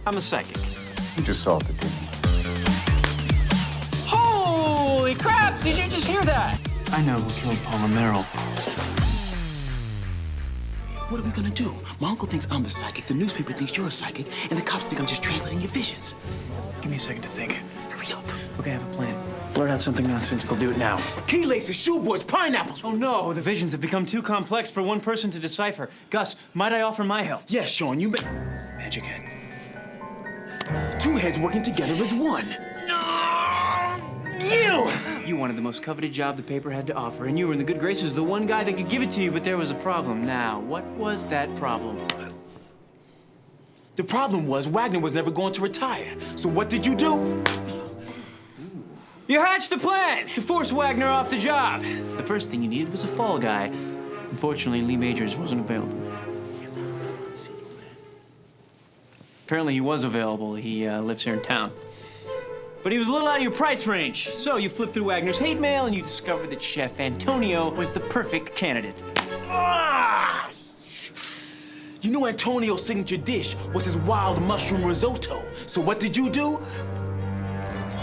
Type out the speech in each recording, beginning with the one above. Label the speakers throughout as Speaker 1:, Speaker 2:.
Speaker 1: I'm a psychic.
Speaker 2: You just solved it, didn't you?
Speaker 1: Holy crap! Did you just hear that? I know who killed Paula Merrill.
Speaker 3: What are we gonna do? My uncle thinks I'm the psychic, the newspaper thinks you're a psychic, and the cops think I'm just translating your visions.
Speaker 1: Give me a second to think.
Speaker 3: Hurry up.
Speaker 1: Okay, I have a plan. Blurt out something nonsensical. Do it now.
Speaker 3: Key laces, shoeboards, pineapples.
Speaker 1: Oh no, the visions have become too complex for one person to decipher. Gus, might I offer my help?
Speaker 3: Yes, Shawn, you may.
Speaker 1: Magic head.
Speaker 3: Two heads working together as one. You!
Speaker 1: You wanted the most coveted job the paper had to offer, and you were in the good graces of the one guy that could give it to you, but there was a problem. Now, what was that problem?
Speaker 3: The problem was Wagner was never going to retire. So what did you do?
Speaker 1: You hatched a plan to force Wagner off the job. The first thing you needed was a fall guy. Unfortunately, Lee Majors wasn't available. Apparently, he was available. He lives here in town. But he was a little out of your price range. So you flipped through Wagner's hate mail and you discovered that Chef Antonio was the perfect candidate.
Speaker 3: Ah! You know Antonio's signature dish was his wild mushroom risotto. So what did you do?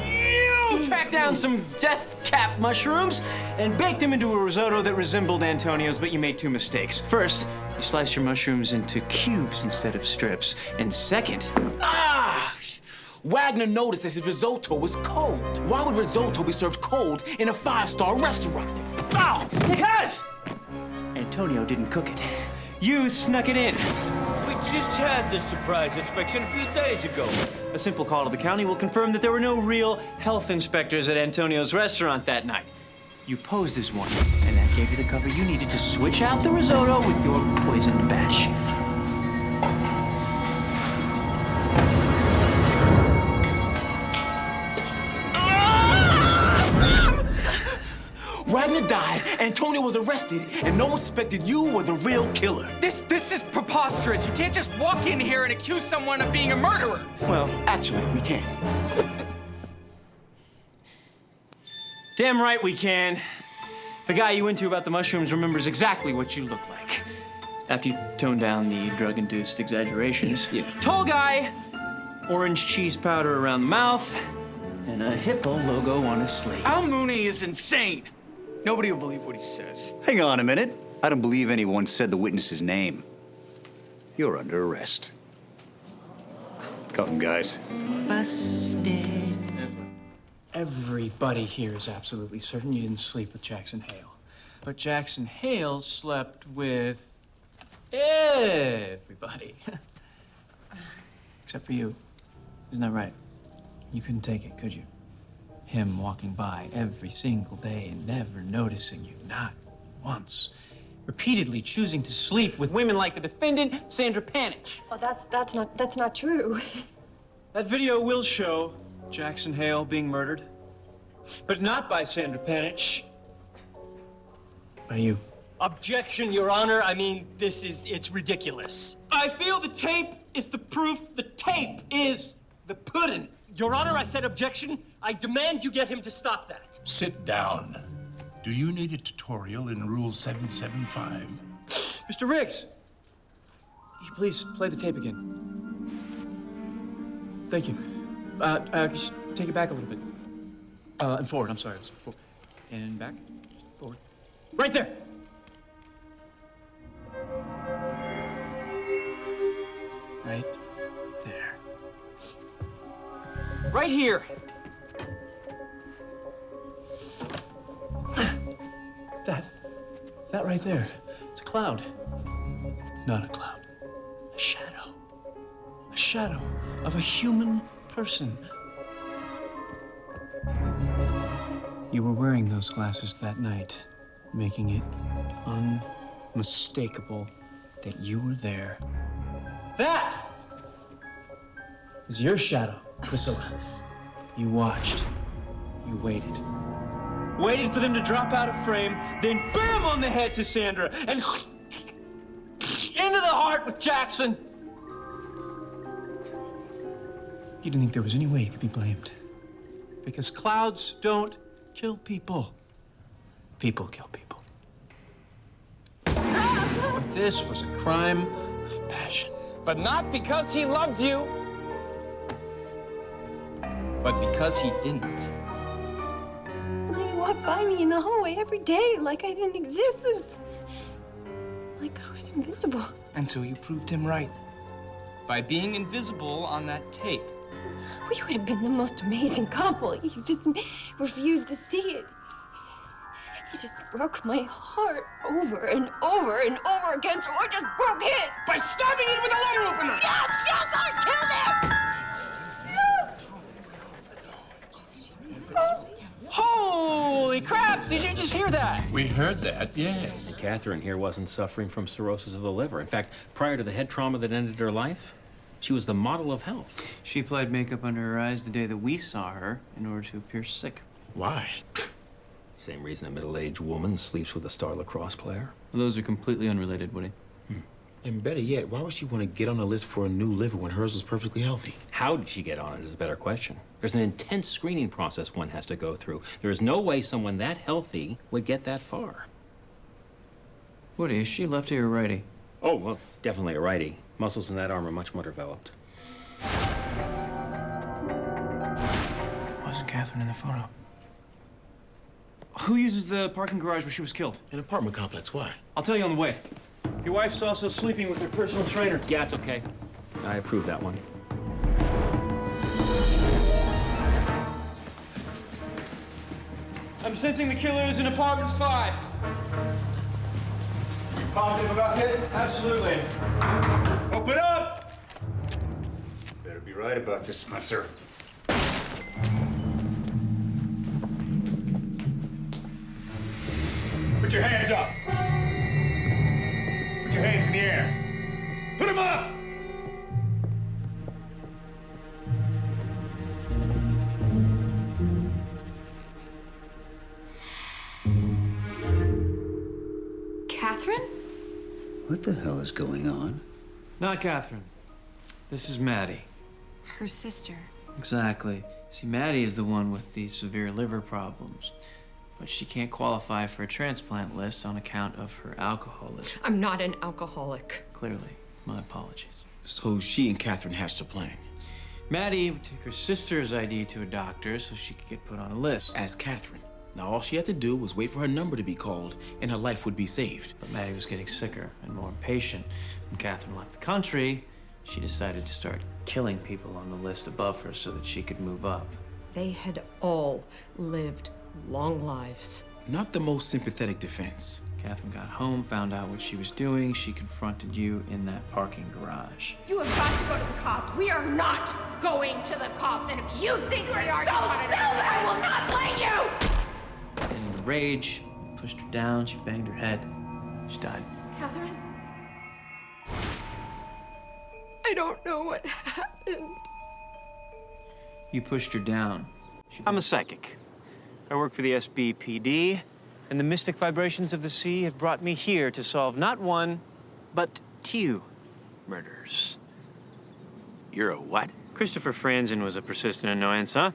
Speaker 1: You tracked down some death cap mushrooms and baked them into a risotto that resembled Antonio's, but you made two mistakes. First, you sliced your mushrooms into cubes instead of strips. And second...
Speaker 3: Wagner noticed that his risotto was cold. Why would risotto be served cold in a five-star restaurant?
Speaker 1: Oh, because Antonio didn't cook it. You snuck it in.
Speaker 4: We just had this surprise inspection a few days ago.
Speaker 1: A simple call to the county will confirm that there were no real health inspectors at Antonio's restaurant that night. You posed as one, and that gave you the cover you needed to switch out the risotto with your poisoned batch.
Speaker 3: Wagner died, Antonio was arrested, and no one suspected you were the real killer.
Speaker 5: This is preposterous. You can't just walk in here and accuse someone of being a murderer.
Speaker 3: Well, actually, we can.
Speaker 1: Damn right we can. The guy you into about the mushrooms remembers exactly what you look like. After you tone down the drug-induced exaggerations.
Speaker 3: Yeah.
Speaker 1: Tall guy, orange cheese powder around the mouth, and a hippo logo on his sleeve.
Speaker 5: Al Mooney is insane. Nobody will believe what he says.
Speaker 2: Hang on a minute. I don't believe anyone said the witness's name. You're under arrest. Come, guys.
Speaker 1: Busted. Everybody here is absolutely certain you didn't sleep with Jackson Hale. But Jackson Hale slept with everybody. Except for you. Isn't that right? You couldn't take it, could you? Him walking by every single day and never noticing you, not once. Repeatedly choosing to sleep with women like the defendant, Sandra Panich.
Speaker 6: Oh, that's not true.
Speaker 1: That video will show Jackson Hale being murdered, but not by Sandra Panich. By you.
Speaker 4: Objection, Your Honor. I mean, it's ridiculous.
Speaker 1: I feel the tape is the proof. The tape is the pudding.
Speaker 4: Your Honor, I said objection. I demand you get him to stop that.
Speaker 7: Sit down. Do you need a tutorial in Rule 775?
Speaker 1: Mr. Riggs, please play the tape again. Thank you. Just take it back a little bit. And forward, I'm sorry. Forward. And back. Forward. Right there! Right there. Right here! That right there. It's a cloud. Not a cloud. A shadow. A shadow of a human person. You were wearing those glasses that night, making it unmistakable that you were there. That is your shadow, Priscilla. You watched. You waited. Waited for them to drop out of frame, then bam on the head to Sandra, and into the heart with Jackson. You didn't think there was any way you could be blamed. Because clouds don't kill people. People kill people. But this was a crime of passion.
Speaker 5: But not because he loved you. But because he didn't,
Speaker 6: He walked by me in the hallway every day like I didn't exist. It was like I was invisible.
Speaker 5: and so you proved him right. By being invisible on that tape.
Speaker 6: We would have been the most amazing couple. He just refused to see it. He just broke my heart over and over and over again, so I just broke his.
Speaker 5: By stabbing it with a letter opener!
Speaker 6: Yes, yes, I killed him!
Speaker 1: Holy crap! Did you just hear that?
Speaker 7: We heard that, yes.
Speaker 8: Catherine here wasn't suffering from cirrhosis of the liver. In fact, prior to the head trauma that ended her life, she was the model of health.
Speaker 1: She applied makeup under her eyes the day that we saw her in order to appear sick.
Speaker 7: Why?
Speaker 8: Same reason a middle-aged woman sleeps with a star lacrosse player.
Speaker 1: Those are completely unrelated, Woody.
Speaker 3: And better yet, why would she want to get on the list for a new liver when hers was perfectly healthy?
Speaker 8: How did she get on it is a better question. There's an intense screening process one has to go through. There is no way someone that healthy would get that far.
Speaker 1: Woody, is she lefty or righty?
Speaker 8: Oh, well, definitely a righty. Muscles in that arm are much more developed.
Speaker 1: Wasn't Catherine in the photo? Who uses the parking garage where she was killed?
Speaker 3: An apartment complex, why?
Speaker 1: I'll tell you on the way. Your wife's also sleeping with her personal trainer.
Speaker 8: Yeah, it's okay. I approve that one.
Speaker 1: I'm sensing the killer is in apartment 5.
Speaker 2: You positive about this?
Speaker 1: Absolutely.
Speaker 2: Open up! Better be right about this, Spencer. Put your hands up. Put your hands in the air. Put them up!
Speaker 6: Catherine?
Speaker 2: What the hell is going on?
Speaker 1: Not Catherine. This is Maddie.
Speaker 6: Her sister.
Speaker 1: Exactly. See, Maddie is the one with the severe liver problems. But she can't qualify for a transplant list on account of her alcoholism.
Speaker 6: I'm not an alcoholic.
Speaker 1: Clearly. My apologies.
Speaker 3: So she and Catherine hatched a plan.
Speaker 1: Maddie would take her sister's ID to a doctor so she could get put on a list.
Speaker 3: As Catherine. Now, all she had to do was wait for her number to be called, and her life would be saved.
Speaker 1: But Maddie was getting sicker and more impatient. When Catherine left the country, she decided to start killing people on the list above her so that she could move up.
Speaker 9: They had all lived long lives.
Speaker 3: Not the most sympathetic defense.
Speaker 1: Catherine got home, found out what she was doing. She confronted you in that parking garage.
Speaker 10: You have got to go to the cops. We are not going to the cops. And if you think we are so silly, I will not let you!
Speaker 1: And in a rage, pushed her down, she banged her head. She died.
Speaker 6: Catherine? I don't know what happened.
Speaker 1: You pushed her down. I'm a psychic. I work for the SBPD, and the mystic vibrations of the sea have brought me here to solve not one, but 2 murders.
Speaker 3: You're a what?
Speaker 1: Christopher Franzen was a persistent annoyance, huh?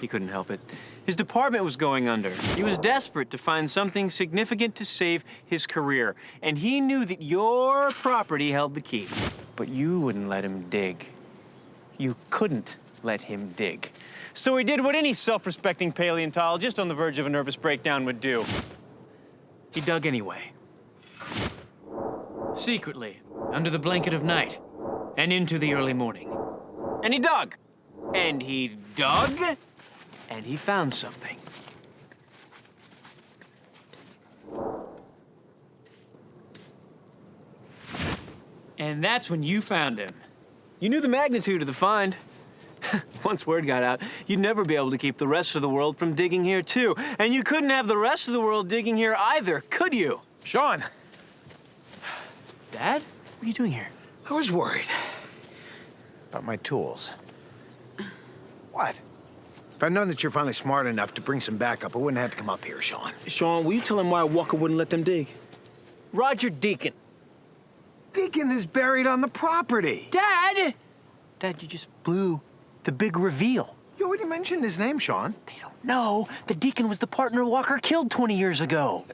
Speaker 1: He couldn't help it. His department was going under. He was desperate to find something significant to save his career, and he knew that your property held the key. But you wouldn't let him dig. You couldn't let him dig. So he did what any self-respecting paleontologist on the verge of a nervous breakdown would do. He dug anyway. Secretly, under the blanket of night, and into the early morning. And he dug. And he dug, and he found something. And that's when you found him. You knew the magnitude of the find. Once word got out, you'd never be able to keep the rest of the world from digging here, too. And you couldn't have the rest of the world digging here either, could you?
Speaker 5: Shawn,
Speaker 1: Dad? What are you doing here?
Speaker 11: I was worried about my tools. What? If I'd known that you're finally smart enough to bring some backup, I wouldn't have to come up here, Shawn.
Speaker 3: Shawn, will you tell him why Walker wouldn't let them dig?
Speaker 1: Roger Deacon.
Speaker 11: Deacon is buried on the property.
Speaker 1: Dad! Dad, you just blew the big reveal.
Speaker 11: You already mentioned his name, Shawn.
Speaker 1: They don't know. The Deacon was the partner Walker killed 20 years ago.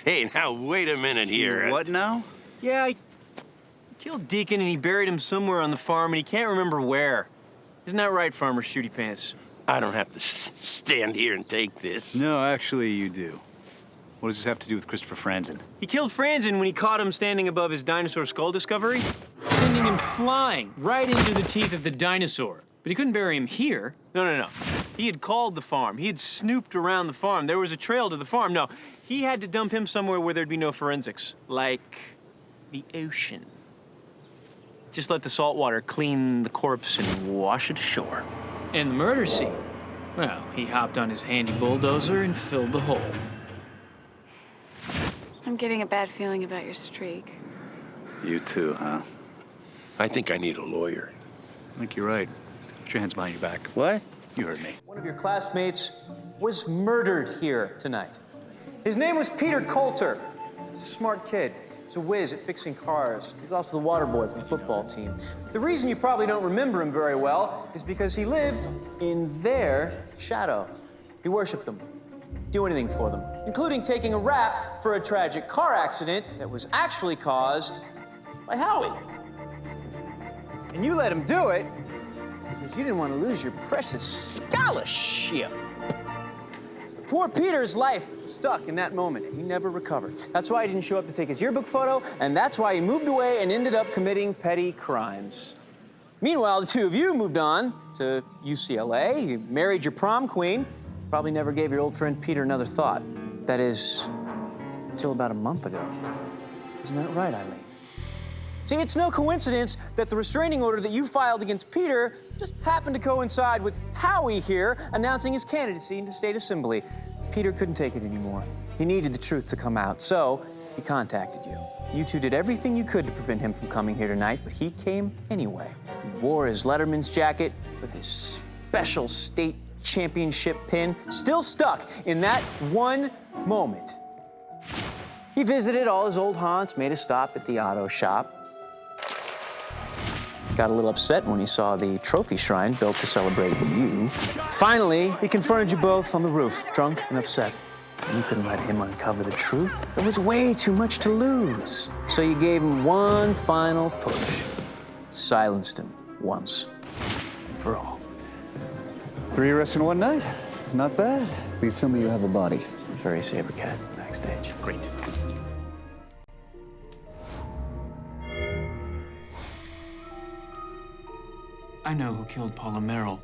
Speaker 12: Hey, now, wait a minute here.
Speaker 2: What now?
Speaker 1: Yeah, he killed Deacon and he buried him somewhere on the farm and he can't remember where. Isn't that right, Farmer Shooty Pants?
Speaker 12: I don't have to stand here and take this.
Speaker 2: No, actually, you do. What does this have to do with Christopher Franzen?
Speaker 1: He killed Franzen when he caught him standing above his dinosaur skull discovery, sending him flying right into the teeth of the dinosaur. But he couldn't bury him here. No. He had called the farm. He had snooped around the farm. There was a trail to the farm. No, he had to dump him somewhere where there'd be no forensics, like the ocean. Just let the salt water clean the corpse and wash it ashore. And the murder scene? Well, he hopped on his handy bulldozer and filled the hole.
Speaker 13: I'm getting a bad feeling about your streak.
Speaker 2: You too, huh?
Speaker 12: I think I need a lawyer.
Speaker 2: I think you're right. Put your hands behind your back.
Speaker 1: What?
Speaker 2: You heard me.
Speaker 1: One of your classmates was murdered here tonight. His name was Peter Coulter. He's a smart kid. He's a whiz at fixing cars. He's also the water boy for the football team. The reason you probably don't remember him very well is because he lived in their shadow. He worshipped them, do anything for them, including taking a rap for a tragic car accident that was actually caused by Howie. And you let him do it because you didn't want to lose your precious scholarship. Poor Peter's life was stuck in that moment. He never recovered. That's why he didn't show up to take his yearbook photo, and that's why he moved away and ended up committing petty crimes. Meanwhile, the two of you moved on to UCLA. You married your prom queen. Probably never gave your old friend Peter another thought. That is, until about a month ago. Isn't that right, Eileen? See, it's no coincidence that the restraining order that you filed against Peter just happened to coincide with Howie here announcing his candidacy into state assembly. Peter couldn't take it anymore. He needed the truth to come out, so he contacted you. You two did everything you could to prevent him from coming here tonight, but he came anyway. He wore his Letterman's jacket with his special state championship pin still stuck in that one moment. He visited all his old haunts, made a stop at the auto shop. Got a little upset when he saw the trophy shrine built to celebrate you. Finally, he confronted you both on the roof, drunk and upset. You couldn't let him uncover the truth. There was way too much to lose. So you gave him one final push. Silenced him once and for all.
Speaker 2: 3 arrests in one night. Not bad. Please tell me you have a body.
Speaker 1: It's the furry saber cat backstage.
Speaker 2: Great.
Speaker 1: I know who killed Paula Merrill.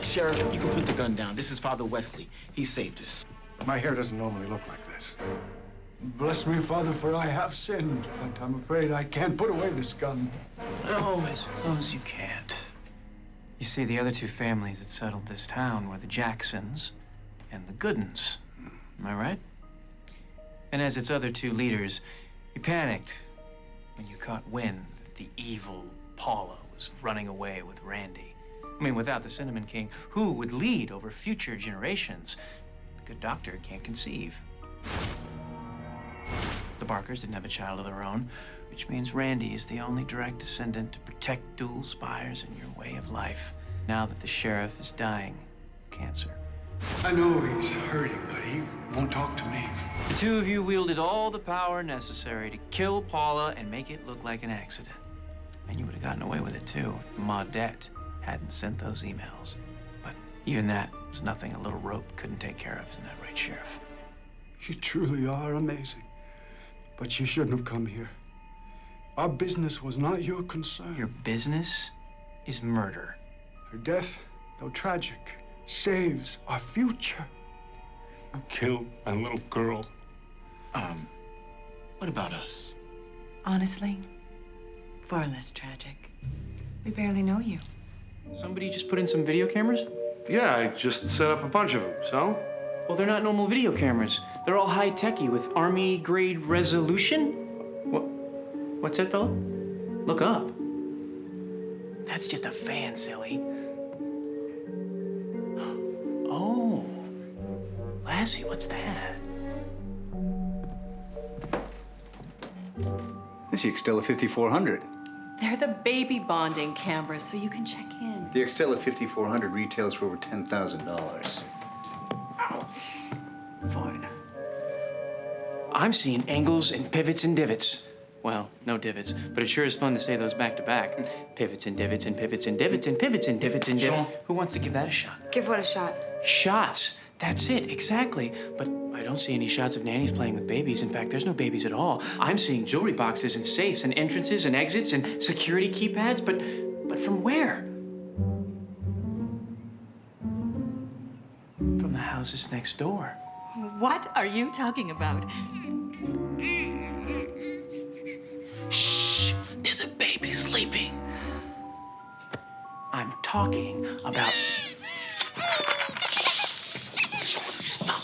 Speaker 3: Sheriff, you can put the gun down. This is Father Wesley. He saved us.
Speaker 14: My hair doesn't normally look like this.
Speaker 15: Bless me, Father, for I have sinned, but I'm afraid I can't put away this gun.
Speaker 1: No, I suppose you can't. You see, the other two families that settled this town were the Jacksons and the Goodens. Am I right? And as its other two leaders, you panicked when you caught wind that the evil Paula was running away with Randy. I mean, without the Cinnamon King, who would lead over future generations? A good doctor can't conceive. The Barkers didn't have a child of their own, which means Randy is the only direct descendant to protect dual spires in your way of life. Now that the sheriff is dying of cancer.
Speaker 15: I know he's hurting, but he won't talk to me.
Speaker 1: The two of you wielded all the power necessary to kill Paula and make it look like an accident. And you would have gotten away with it, too, if Maudette hadn't sent those emails. But even that was nothing a little rope couldn't take care of. Isn't that right, Sheriff?
Speaker 15: You truly are amazing. But you shouldn't have come here. Our business was not your concern.
Speaker 1: Your business is murder.
Speaker 15: Her death, though tragic, saves our future.
Speaker 14: You killed my little girl.
Speaker 3: What about us?
Speaker 16: Honestly, far less tragic. We barely know you.
Speaker 1: Somebody just put in some video cameras?
Speaker 14: Yeah, I just set up a bunch of them, so?
Speaker 1: Well, they're not normal video cameras. They're all high-techy with Army-grade resolution. What's that, fella? Look up. That's just a fan, silly. Oh. Lassie, what's that?
Speaker 2: This is the Extella 5400.
Speaker 9: They're the baby bonding cameras, so you can check in.
Speaker 2: The Extella 5400 retails for over $10,000.
Speaker 1: Fine. I'm seeing angles and pivots and divots. Well, no divots, but it sure is fun to say those back to back. Pivots and divots and pivots and divots and pivots and divots and divots. Who wants to give that a shot?
Speaker 13: Give what a shot?
Speaker 1: Shots. That's it, exactly. But I don't see any shots of nannies playing with babies. In fact, there's no babies at all. I'm seeing jewelry boxes and safes and entrances and exits and security keypads, but from where? From the houses next door.
Speaker 16: What are you talking about?
Speaker 1: Shh, there's a baby sleeping. I'm talking about... Stop.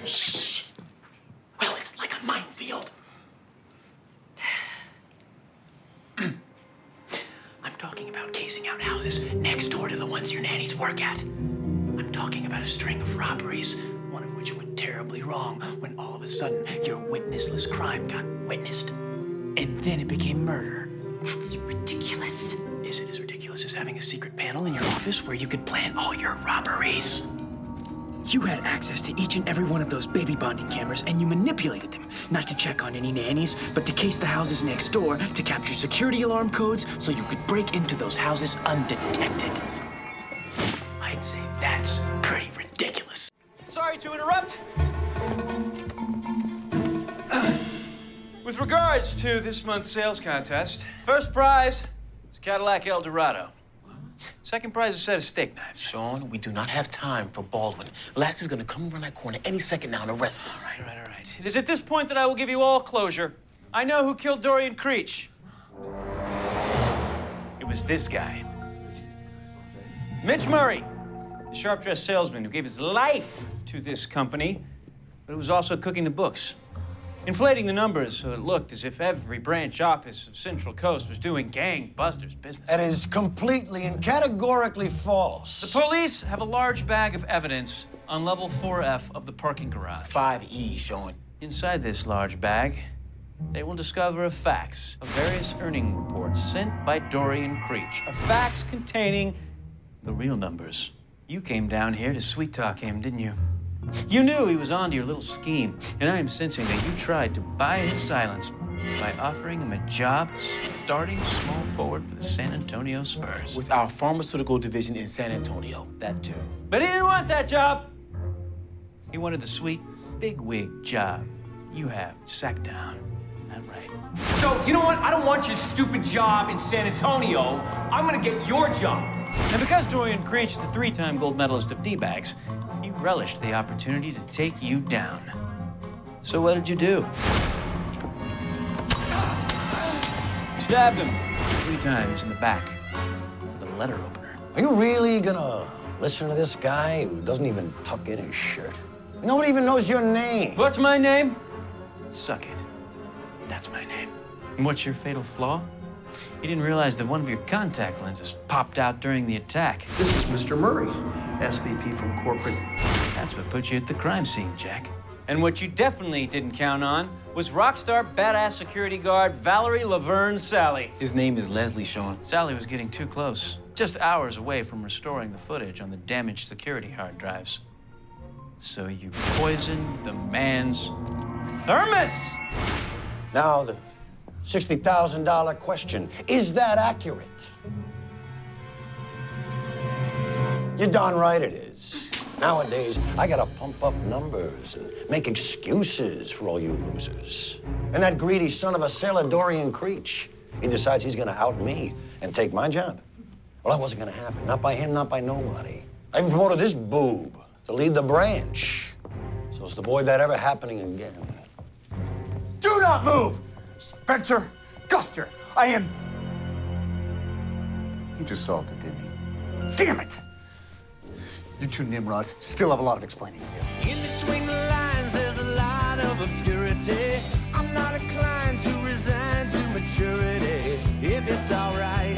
Speaker 1: Shh. Well, it's like a minefield. I'm talking about casing out houses next door to the ones your nannies work at. I'm talking about a string of robberies, one of which went terribly wrong when all of a sudden your witnessless crime got witnessed. And then it became murder.
Speaker 16: That's ridiculous.
Speaker 1: Is it as ridiculous as having a secret panel in your office where you could plan all your robberies? You had access to each and every one of those baby bonding cameras, and you manipulated them, not to check on any nannies, but to case the houses next door, to capture security alarm codes so you could break into those houses undetected. I'd say that's pretty ridiculous.
Speaker 4: Sorry to interrupt. With regards to this month's sales contest, first prize is Cadillac Eldorado. Second prize is a set of steak knives.
Speaker 3: Shawn, we do not have time for Baldwin. Lassie's gonna come around that corner any second now and arrest us.
Speaker 4: All right. It is at this point that I will give you all closure. I know who killed Dorian Creech. It was this guy. Mitch Murray, the sharp-dressed salesman who gave his life to this company, but who was also cooking the books, inflating the numbers so it looked as if every branch office of Central Coast was doing gangbusters business.
Speaker 17: That is completely and categorically false.
Speaker 4: The police have a large bag of evidence on level 4F of the parking garage.
Speaker 3: 5E, Shawn.
Speaker 4: Inside this large bag, they will discover a fax of various earning reports sent by Dorian Creech. A fax containing the real numbers. You came down here to sweet-talk him, didn't you? You knew he was onto your little scheme, and I am sensing that you tried to buy his silence by offering him a job starting small forward for the San Antonio Spurs.
Speaker 3: With our pharmaceutical division in San Antonio.
Speaker 4: That too. But he didn't want that job. He wanted the sweet, big-wig job you have at Sacktown. Isn't that right?
Speaker 5: So, you know what? I don't want your stupid job in San Antonio. I'm gonna get your job.
Speaker 1: And because Dorian Creech is a 3-time gold medalist of D-bags, he relished the opportunity to take you down. So what did you do? Stabbed him 3 times in the back with a letter opener.
Speaker 17: Are you really gonna listen to this guy who doesn't even tuck in his shirt? Nobody even knows your name.
Speaker 1: What's my name? Suck it. That's my name. And what's your fatal flaw? You didn't realize that one of your contact lenses popped out during the attack.
Speaker 18: This is Mr. Murray, SVP from corporate.
Speaker 1: That's what put you at the crime scene, Jack.
Speaker 4: And what you definitely didn't count on was rock star badass security guard Valerie Laverne Sally.
Speaker 3: His name is Leslie, Shawn.
Speaker 1: Sally was getting too close, just hours away from restoring the footage on the damaged security hard drives. So you poisoned the man's thermos!
Speaker 17: Now, the $60,000 question, is that accurate? You're darn right it is. Nowadays, I gotta pump up numbers and make excuses for all you losers. And that greedy son of a sailor, Dorian Creech, he decides he's gonna out me and take my job. Well, that wasn't gonna happen. Not by him, not by nobody. I even promoted this boob to lead the branch. So as to avoid that ever happening again.
Speaker 11: Do not move! Spencer, Guster, I am...
Speaker 2: He just solved it, didn't he?
Speaker 11: Damn it! You two Nimrods still have a lot of explaining to do.
Speaker 19: In between the lines, there's a lot of obscurity. I'm not inclined to resign to maturity. If it's all right,